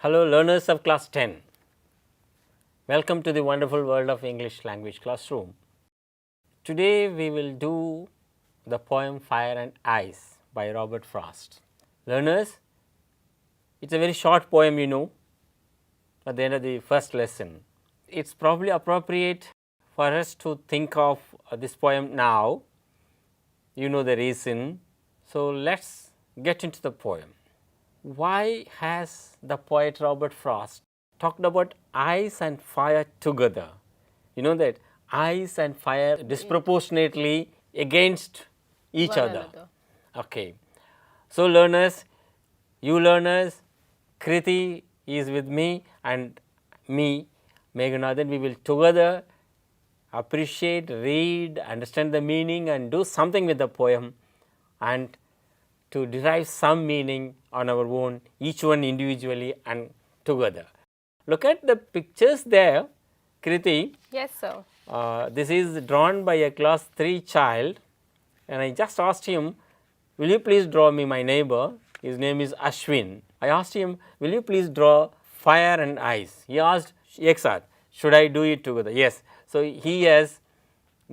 Hello learners of class 10, welcome to the wonderful world of English language classroom. Today we will do the poem Fire and Ice by Robert Frost. Learners, it is a very short poem at the end of the first lesson. It is probably appropriate for us to think of this poem now, you know the reason. So, let us get into the poem. Why has the poet Robert Frost talked about ice and fire together? You know that ice and fire disproportionately against each other. Okay. So, learners, you learners, Kriti is with me and me, Meghanathan, we will together appreciate, read, understand the meaning and do something with the poem and to derive some meaning on our own, each one individually and together. Look at the pictures there, Kriti. Yes, sir. This is drawn by a class 3 child and I just asked him, will you please draw me my neighbor? His name is Ashwin. I asked him, will you please draw fire and ice? He asked, yes sir, should I do it together? Yes. So, he has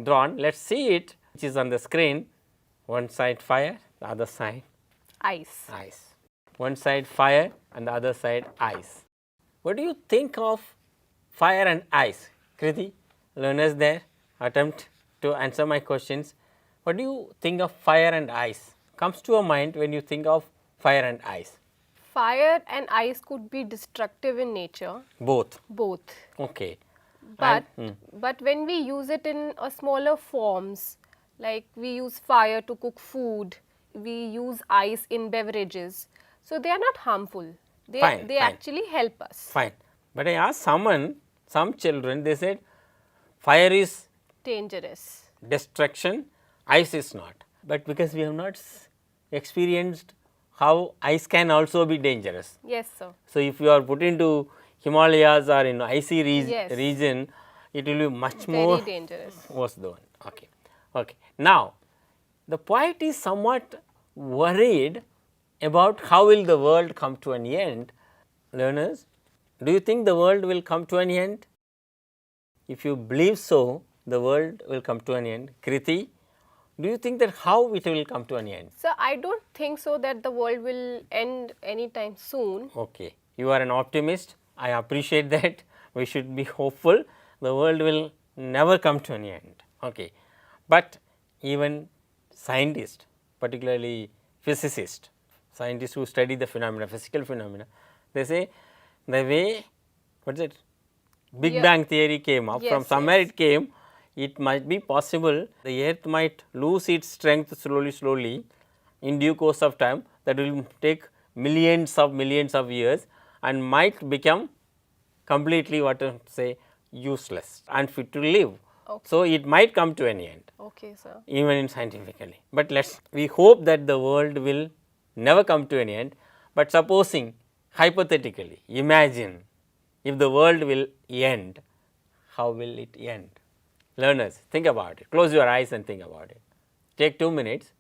drawn, let us see it, which is on the screen, one side fire, the other side Ice. ice. One side fire and the other side ice. What do you think of fire and ice? Kriti, learners there, attempt to answer my questions. What do you think of fire and ice? Comes to your mind when you think of fire and ice? Fire and ice could be destructive in nature. Both. Both. Okay. But when we use it in a smaller forms, like we use fire to cook food, we use ice in beverages, so they are not harmful. They Fine. actually help us. Fine. But I asked some children, they said fire is Dangerous. destruction, ice is not. But because we have not experienced how ice can also be dangerous. Yes, sir. So, if you are put into Himalayas or in icy Yes. region, it will be much Very more dangerous. worse than. Okay. Okay. Now, the poet is somewhat worried about how will the world come to an end. Learners, do you think the world will come to an end? If you believe so, the world will come to an end. Kriti, do you think that how it will come to an end? So, I don't think so that the world will end anytime soon. Okay. You are an optimist. I appreciate that. We should be hopeful. The world will never come to an end. Okay. But even scientists, particularly physicists, scientists who study the phenomena, physical phenomena, they say the way, what is it, Big Bang theory came up, from somewhere it came, it might be possible the earth might lose its strength slowly in due course of time, that will take millions of years and might become completely what to say useless, unfit to live. Okay. So, it might come to an end. Okay, sir. Even in scientifically, but we hope that the world will never come to an end, but supposing hypothetically, imagine if the world will end, how will it end? Learners, think about it, close your eyes and think about it, take 2 minutes,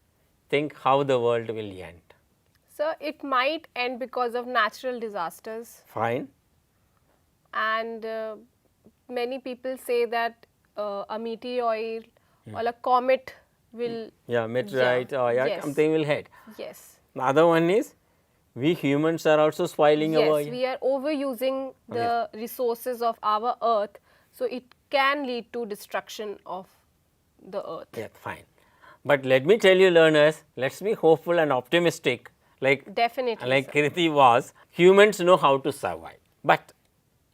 think how the world will end. So, it might end because of natural disasters. Fine. And many people say that a meteor or a comet will. Yeah, meteorite or yes. something will hit. Yes. The other one is we humans are also spoiling our. Yes, we are overusing the resources of our earth, so it can lead to destruction of the earth. Yeah, fine. But let me tell you learners, let us be hopeful and optimistic like Definitely, like sir. Kriti was. Humans know how to survive. But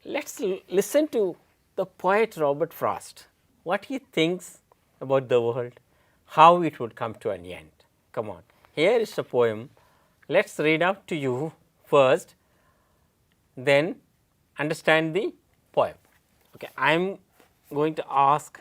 let us listen to the poet Robert Frost, what he thinks about the world, how it would come to an end. Come on, here is the poem. Let us read out to you first, then understand the poem. Okay, I am going to ask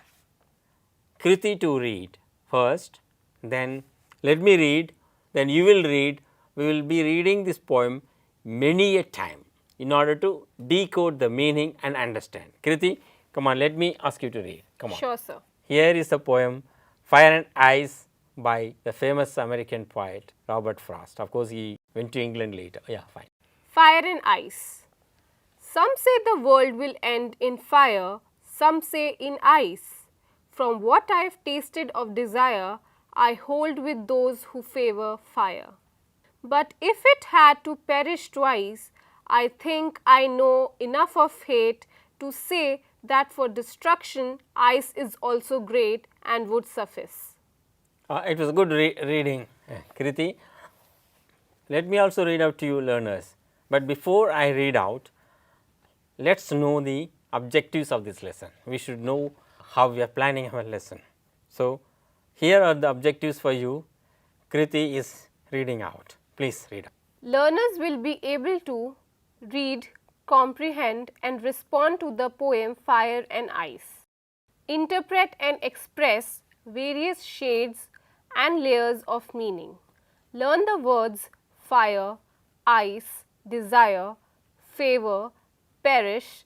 Kriti to read first, then let me read, then you will read. We will be reading this poem many a time in order to decode the meaning and understand. Kriti, come on, let me ask you to read. Come on. Sure, sir. Here is the poem Fire and Ice by the famous American poet Robert Frost. Of course, he went to England later. Yeah, fine. Fire and ice. Some say the world will end in fire, some say in ice. From what I have tasted of desire, I hold with those who favor fire. But if it had to perish twice, I think I know enough of hate to say that for destruction ice is also great and would suffice. It was good reading, Kriti. Let me also read out to you, learners. But before I read out, let us know the objectives of this lesson. We should know how we are planning our lesson. So, here are the objectives for you. Kriti is reading out. Please read out. Learners will be able to read, comprehend and respond to the poem Fire and Ice. Interpret and express various shades and layers of meaning. Learn the words fire, ice, desire, favor, perish,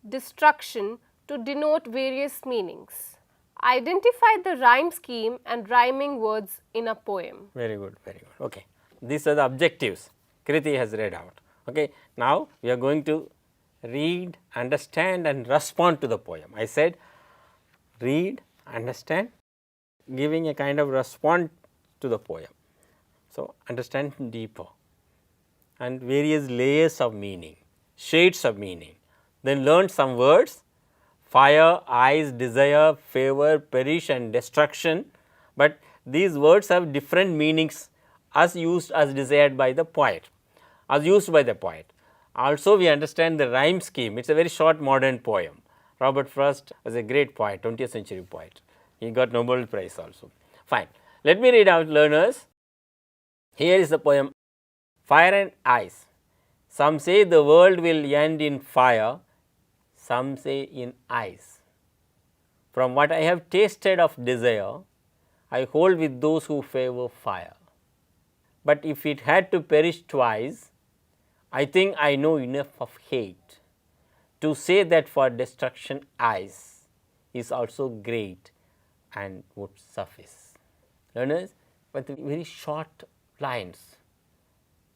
destruction to denote various meanings. Identify the rhyme scheme and rhyming words in a poem. Very good, very good. Okay. These are the objectives Kriti has read out. Okay. Now, we are going to read, understand and respond to the poem. I said read, understand, giving a kind of response to the poem. So, understand deeper and various layers of meaning, shades of meaning. Then learn some words fire, ice, desire, favor, perish and destruction, but these words have different meanings as used as desired by the poet, as used by the poet. Also we understand the rhyme scheme, it is a very short modern poem. Robert Frost was a great poet, 20th century poet, he got Nobel Prize also. Fine, let me read out, learners. Here is the poem Fire and Ice. Some say the world will end in fire, some say in ice. From what I have tasted of desire, I hold with those who favor fire. But if it had to perish twice, I think I know enough of hate to say that for destruction ice is also great and would suffice. Learners, but very short lines,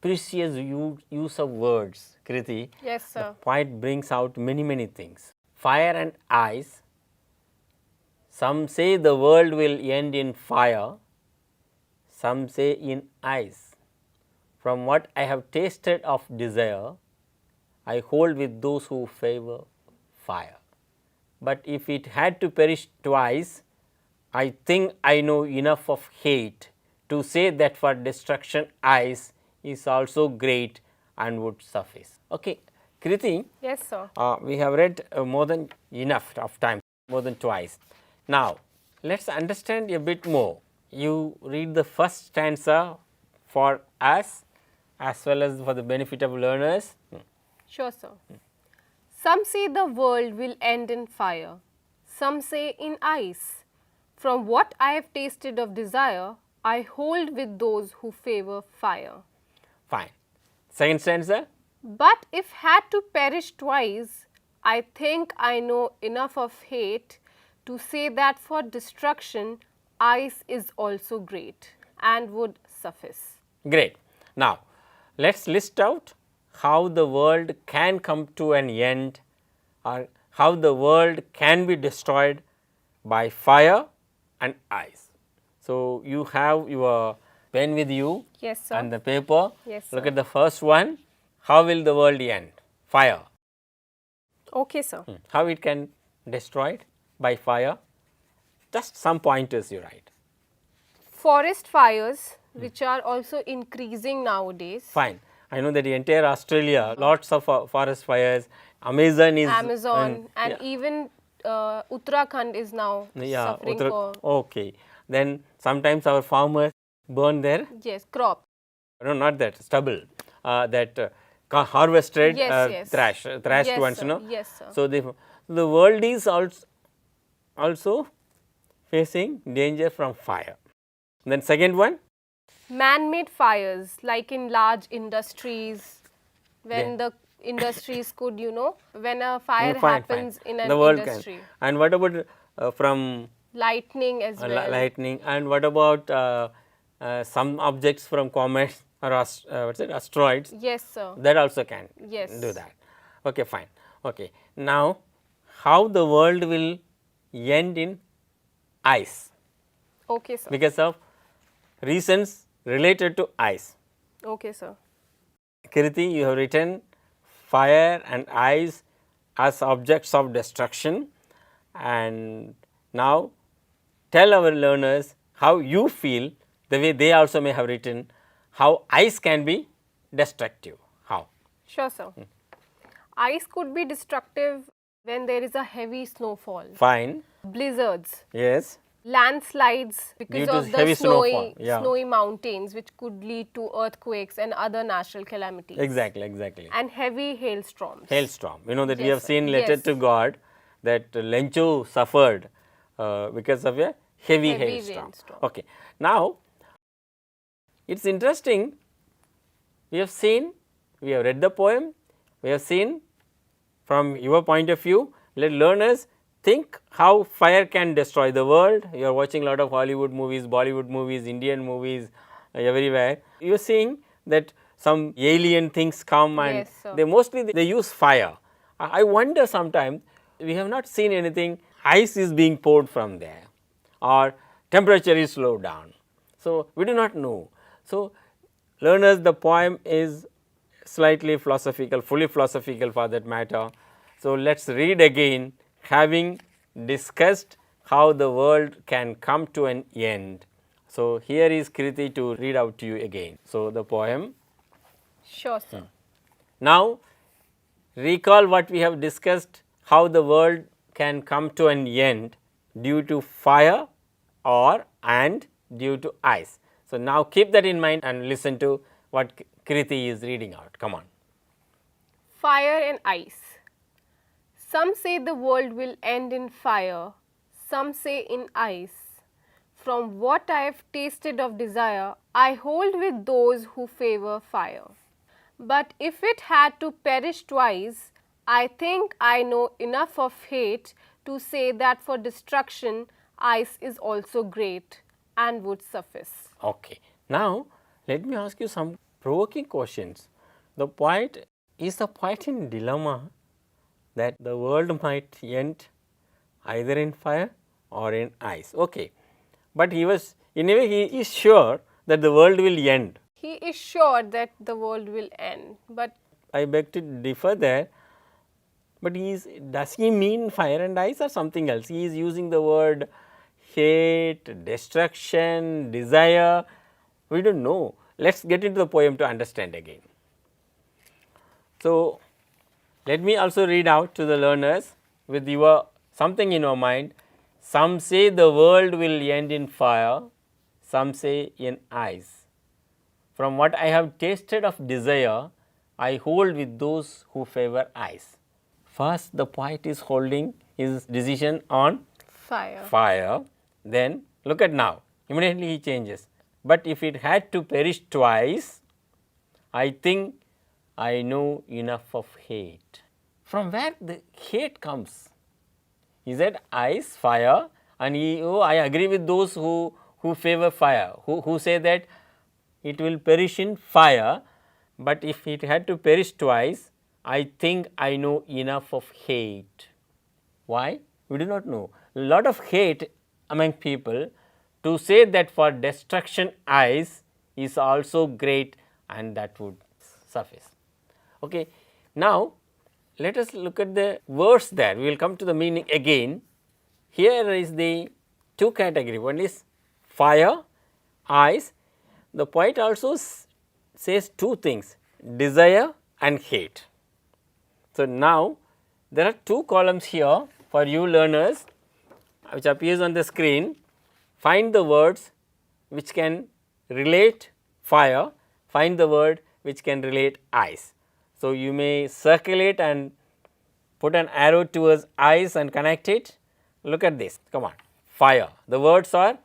precious use of words, Kriti. Yes, sir. The poet brings out many things. Fire and ice, some say the world will end in fire, some say in ice. From what I have tasted of desire, I hold with those who favor fire. But if it had to perish twice, I think I know enough of hate to say that for destruction ice is also great and would suffice. Okay, Kriti. Yes, sir. We have read more than enough of time, more than twice. Now, let us understand a bit more. You read the first stanza for us as well as for the benefit of learners. Sure, sir. Some say the world will end in fire, some say in ice. From what I have tasted of desire, I hold with those who favor fire. Fine. Second stanza. But if had to perish twice, I think I know enough of hate to say that for destruction, ice is also great and would suffice. Great. Now, let us list out how the world can come to an end or how the world can be destroyed by fire and ice. So, you have your pen with you. Yes, sir. And the paper. Yes, Look sir. at the first one. How will the world end? Fire. Okay, sir. How it can destroyed by fire? Just some pointers you write. Forest fires, which are also increasing nowadays. Fine. I know that the entire Australia, lots of forest fires, Amazon is And even Uttarakhand is now suffering for. Okay. Then sometimes our farmers burn their, Yes, crop. no, not that, stubble, that harvested thrashed Yes, ones, sir. no. Yes, sir. So the world is also facing danger from fire. Then second one. Man-made fires, like in large industries, when the industries could, when a fire happens in an industry. Can. And what about from lightning as well? Lightning. And what about some objects from comets or asteroids? Yes, sir. That also can Yes. do that. Okay, fine. Okay. Now, how the world will end in ice Okay, sir. because of reasons related to ice. Okay, sir. Kirti, you have written fire and ice as objects of destruction, and now tell our learners how you feel, the way they also may have written, how ice can be destructive. How? Sure, sir. Ice could be destructive when there is a heavy snowfall, Fine. blizzards, Yes. landslides because Due to of the heavy snowfall, yeah. snowy mountains, which could lead to earthquakes and other natural calamities. Exactly, exactly. And heavy hailstorms. Hailstorm. You know that we Yes, have sir. seen letter Yes. to God that Lencho suffered because of a heavy hailstorm. rainstorm. Okay. Now, it is interesting, we have seen, we have read the poem, we have seen from your point of view, let learners think how fire can destroy the world. You are watching a lot of Hollywood movies, Bollywood movies, Indian movies everywhere. You are seeing that some alien things come and Yes, sir. they mostly they use fire. I wonder sometimes, we have not seen anything, ice is being poured from there or temperature is slowed down. So, we do not know. So, learners, the poem is slightly philosophical, fully philosophical for that matter. So, let us read again, having discussed how the world can come to an end. So, here is Kriti to read out to you again. So, the poem. Sure, sir. Now, recall what we have discussed, how the world can come to an end due to fire or and due to ice. So, now keep that in mind and listen to what Kriti is reading out. Come on. Fire and ice. Some say the world will end in fire, some say in ice. From what I have tasted of desire, I hold with those who favor fire. But if it had to perish twice, I think I know enough of hate to say that for destruction, ice is also great and would suffice. Okay. Now, let me ask you some provoking questions. The poet, is the poet in dilemma that the world might end either in fire or in ice? Okay. But he was, in a way, he is sure that the world will end. He is sure that the world will end, but I beg to differ there, but does he mean fire and ice or something else? He is using the word hate, destruction, desire, we do not know. Let us get into the poem to understand again. So, let me also read out to the learners with your something in your mind. Some say the world will end in fire, some say in ice. From what I have tasted of desire, I hold with those who favor ice. First, the poet is holding his decision on fire. Then look at now, immediately he changes. But if it had to perish twice, I think I know enough of hate. From where the hate comes? He said ice, fire, and I agree with those who favor fire, who say that it will perish in fire, but if it had to perish twice, I think I know enough of hate. Why? We do not know. A lot of hate among people to say that for destruction ice is also great and that would suffice. Okay. Now, let us look at the words there, we will come to the meaning again. Here is the two category, one is fire, ice. The poet also says two things, desire and hate. So, now there are two columns here for you learners which appears on the screen. Find the words which can relate fire, find the word which can relate ice. So, you may circle it and put an arrow towards ice and connect it. Look at this, come on. Fire, the words are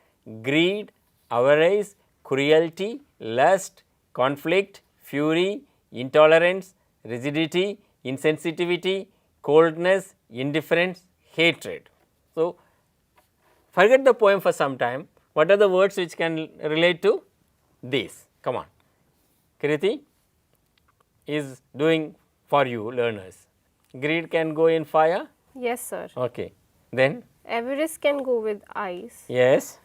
greed, avarice, cruelty, lust, conflict, fury, intolerance, rigidity, insensitivity, coldness, indifference, hatred. So, forget the poem for some time. What are the words which can relate to these? Come on. Kriti is doing for you learners. greed can go in fire? Yes, sir. Okay. Then Avarice can go with ice. yes,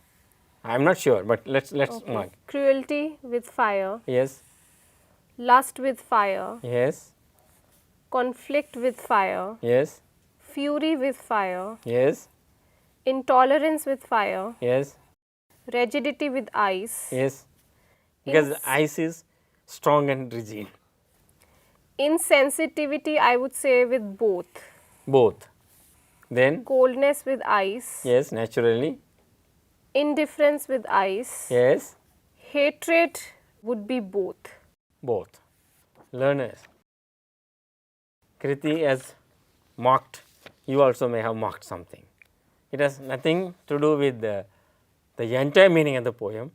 I am not sure, but let's Okay. mark. Cruelty with fire. Yes, Lust with fire. yes, Conflict with fire. yes, Fury with fire. yes, Intolerance with fire. yes, Rigidity with ice. yes. Because Ins- ice is strong and rigid. Insensitivity, I would say, with both. Both. Then Coldness with ice. yes, naturally. Indifference with ice. Yes, Hatred would be both. both. Learners. Kriti has mocked. You also may have mocked something. It has nothing to do with the entire meaning of the poem.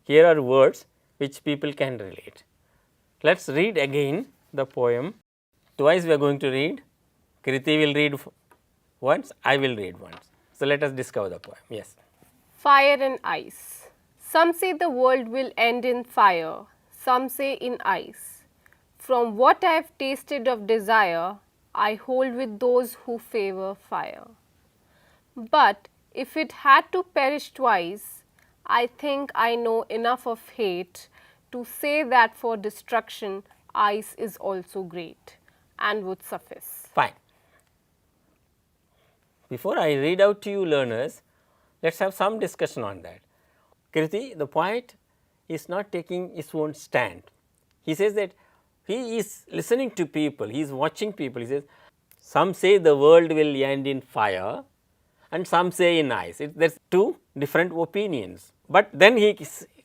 Here are words which people can relate. Let us read again the poem. Twice we are going to read. Kriti will read once, I will read once. So, let us discover the poem. Yes. Fire and ice. Some say the world will end in fire, some say in ice. From what I have tasted of desire, I hold with those who favor fire. But if it had to perish twice, I think I know enough of hate to say that for destruction, ice is also great and would suffice. Fine. Before I read out to you learners, let us have some discussion on that. Kriti, the poet is not taking his own stand. He says that he is listening to people, he is watching people. He says, some say the world will end in fire and some say in ice. There is two different opinions. But then he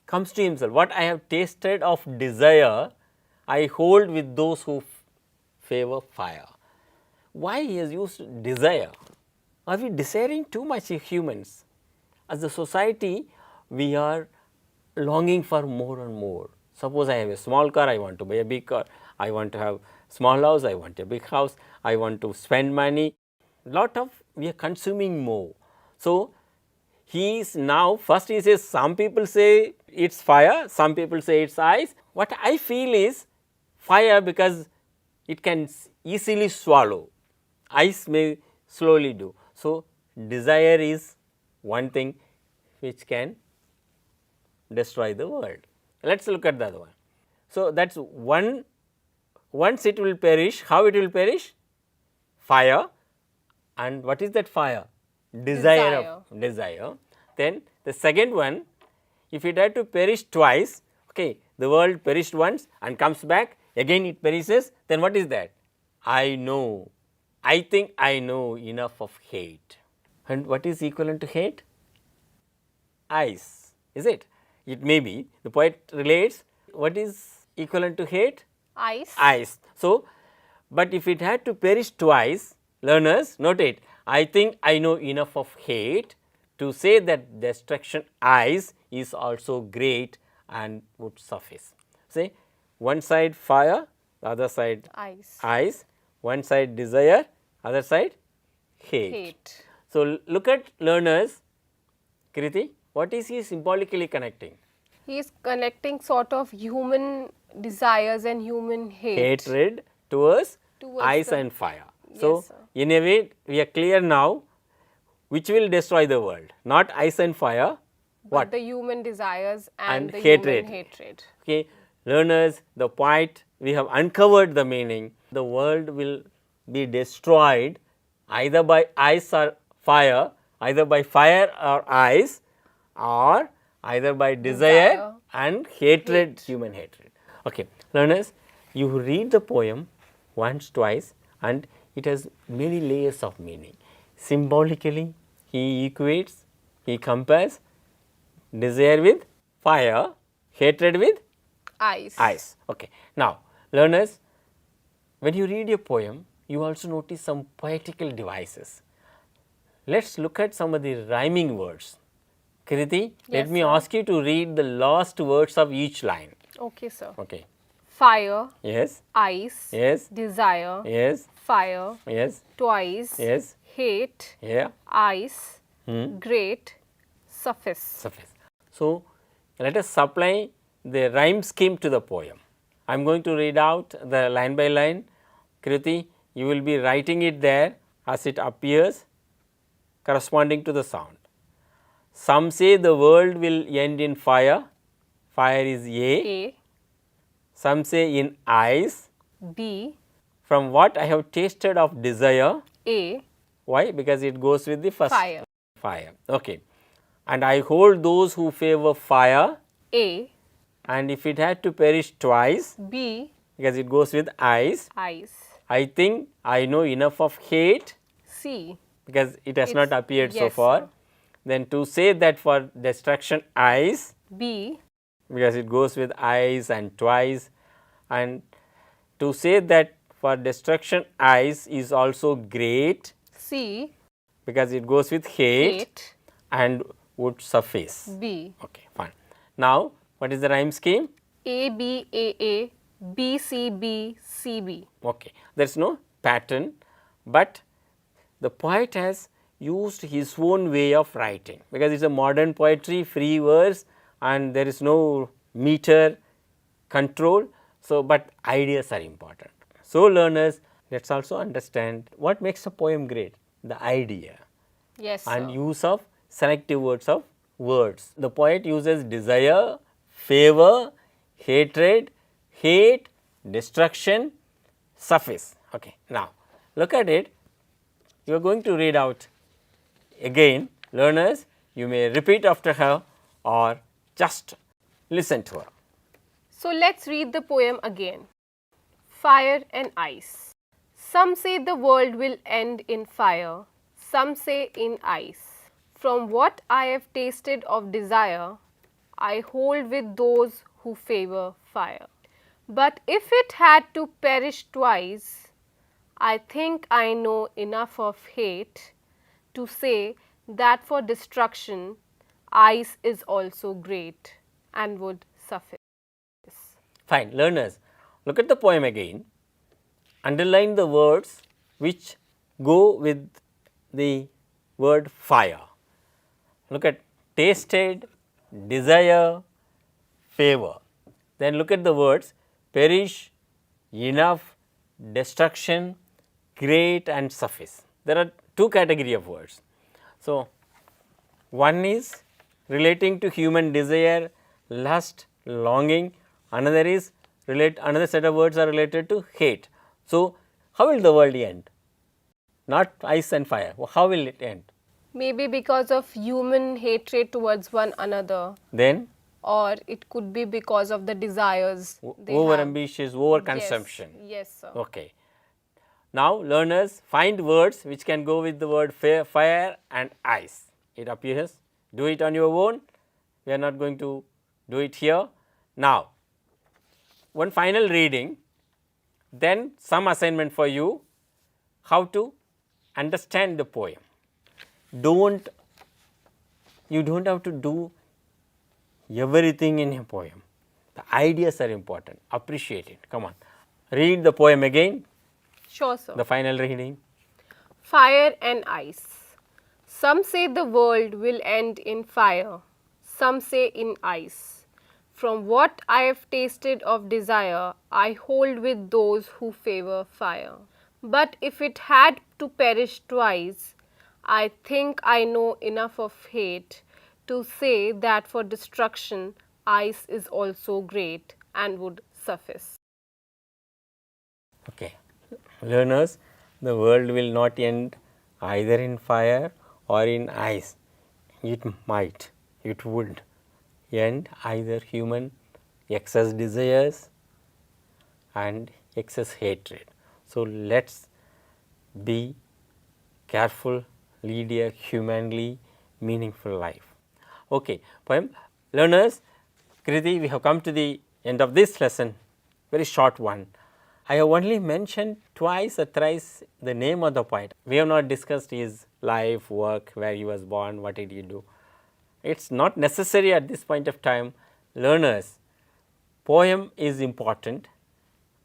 comes to himself, what I have tasted of desire, I hold with those who favor fire. Why he has used desire? Are we desiring too much, humans? As a society, we are longing for more and more. Suppose I have a small car, I want to buy a big car. I want to have small house, I want a big house. I want to spend money. We are consuming more. So, he is now, first he says some people say it is fire, some people say it is ice. What I feel is fire because it can easily swallow, ice may slowly do. So, desire is one thing which can destroy the world. Let us look at the other one. So, that is one, once it will perish, how it will perish? Fire. And what is that fire? Desire. Then the second one, if it had to perish twice, okay, the world perished once and comes back, again it perishes, then what is that? I know, I think I know enough of hate. And what is equivalent to hate? Ice, is it? It may be. The poet relates, what is equivalent to hate? Ice. Ice. So, but if it had to perish twice, learners, note it, I think I know enough of hate to say that destruction ice is also great and would suffice. Say, one side fire, the other side ice, one side desire, other side hate. So, look at learners, Kriti, what is he symbolically connecting? He is connecting sort of human desires and human Hatred towards ice and fire. So, in a way we are clear now which will destroy the world, not ice and fire, but the human desires and the hatred. Human hatred. Okay. Learners, the point we have uncovered the meaning, the world will be destroyed either by ice or fire, either by fire or ice, or either by desire and hatred, human hatred. Okay. Learners, you read the poem once, twice, and it has many layers of meaning. Symbolically, he equates, he compares desire with fire, hatred with ice. Okay. Now, learners, when you read a poem, you also notice some poetical devices. Let us look at some of the rhyming words. Kriti, let me ask you to read the last words of each line. Okay, sir. Okay. Fire. Yes. Ice. Yes. Desire. Yes. Fire. Yes. Twice. Yes. Hate. Yeah. Ice. Great. Suffice. So, let us supply the rhyme scheme to the poem. I am going to read out the line by line. Kriti, you will be writing it there as it appears corresponding to the sound. Some say the world will end in fire, fire is A. Some say in ice, B. from what I have tasted of desire, A. why? Because it goes with the first Fire. fire. Okay. And I hold those who favor fire, A. and if it had to perish twice, B. because it goes with ice, Ice. I think I know enough of hate, C. because it has not appeared so yes, far. sir. Then to say that for destruction ice, B. because it goes with ice and twice, and to say that for destruction ice is also great, C. because it goes with hate, Hate. and would suffice. B. Okay, fine. Now, what is the rhyme scheme? A. B. A. A. B. C. B. C. B. Okay, there is no pattern, but the poet has used his own way of writing, because it is a modern poetry, free verse, and there is no meter control. So, but ideas are important. So, learners, let us also understand what makes a poem great, the idea Yes, and sir. use of selective words of words. The poet uses desire, favor, hatred, hate, destruction, suffice. Okay. Now, look at it. You are going to read out again. Learners, you may repeat after her or just listen to her. So let's read the poem again. Fire and ice. Some say the world will end in fire, some say in ice. From what I have tasted of desire, I hold with those who favor fire. But if it had to perish twice, I think I know enough of hate to say that for destruction, ice is also great and would suffice. Fine. Learners, look at the poem again. Underline the words which go with the word fire. Look at tasted, desire, favor. Then look at the words perish, enough, destruction, great and suffice. There are two category of words. So, one is relating to human desire, lust, longing. Another is another set of words are related to hate. So, how will the world end? Not ice and fire. How will it end? Maybe because of human hatred towards one another, Then or it could be because of the desires they over have. ambitious, over consumption. Yes, sir. Okay. Now, learners, find words which can go with the word fire and ice. It appears. Do it on your own. We are not going to do it here. Now, one final reading, then some assignment for you, how to understand the poem. You don't have to do everything in a poem. The ideas are important. Appreciate it. Come on. Read the poem again. Sure, sir. The final reading. Fire and ice. Some say the world will end in fire, some say in ice. From what I have tasted of desire, I hold with those who favor fire. But if it had to perish twice, I think I know enough of hate to say that for destruction, ice is also great and would suffice. Okay. Learners, the world will not end either in fire or in ice. It might, it would end either human excess desires and excess hatred. So, let us be careful, lead a humanly meaningful life. Okay, poem. Learners, Kriti, we have come to the end of this lesson, very short one. I have only mentioned twice or thrice the name of the poet. We have not discussed his life, work, where he was born, what did he do. It is not necessary at this point of time. Learners, poem is important.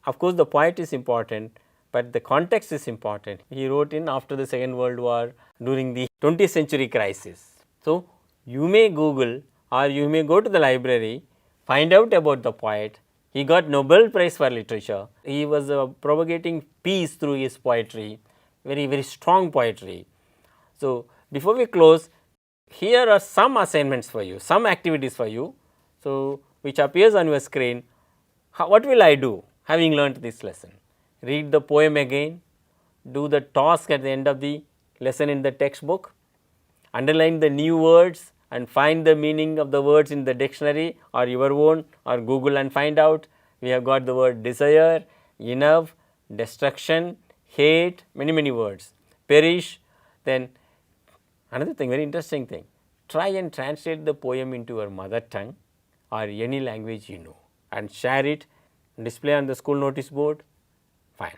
Of course, the poet is important, but the context is important. He wrote in after the Second World War during the 20th century crisis. So, you may Google or you may go to the library, find out about the poet, He got Nobel Prize for Literature. He was propagating peace through his poetry, very, very strong poetry. So, before we close, here are some assignments for you, some activities for you. So, which appears on your screen. What will I do having learnt this lesson? Read the poem again, do the task at the end of the lesson in the textbook, underline the new words and find the meaning of the words in the dictionary or your own or Google and find out. We have got the word desire, enough, destruction, hate, many words, perish. Then another thing, very interesting thing, try and translate the poem into your mother tongue or any language you know and share it, display on the school notice board. Fine.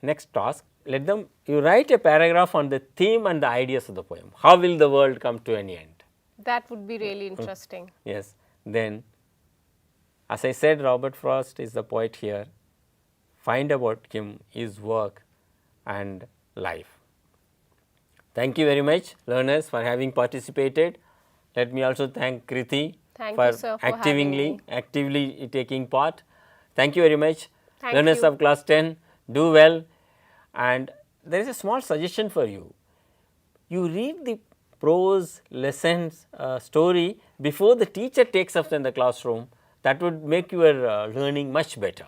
Next task, let them, you write a paragraph on the theme and the ideas of the poem. How will the world come to an end? That would be really interesting. Yes. Then, as I said, Robert Frost is the poet here. Find about him, his work and life. Thank you very much, learners, for having participated. Let me also thank Kriti Thank for you, sir, for having me. actively taking part. Thank you very much. Thank Learners you. of class 10, do well. And there is a small suggestion for you. You read the prose lessons story before the teacher takes up in the classroom. That would make your learning much better.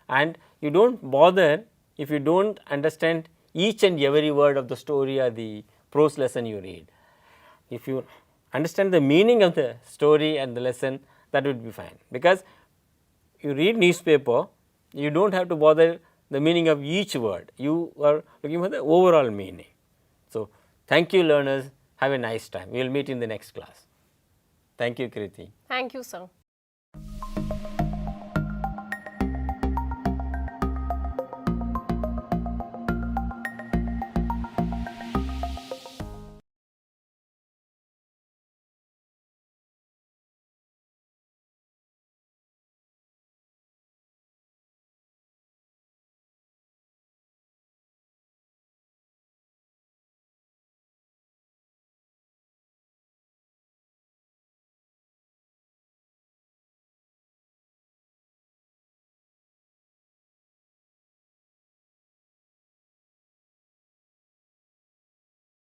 And you do not bother if you do not understand each and every word of the story or the prose lesson you read. If you understand the meaning of the story and the lesson, that would be fine, because you read newspaper, you do not have to bother the meaning of each word, you are looking for the overall meaning. So, thank you learners, have a nice time. We will meet in the next class. Thank you, Kriti. Thank you, sir.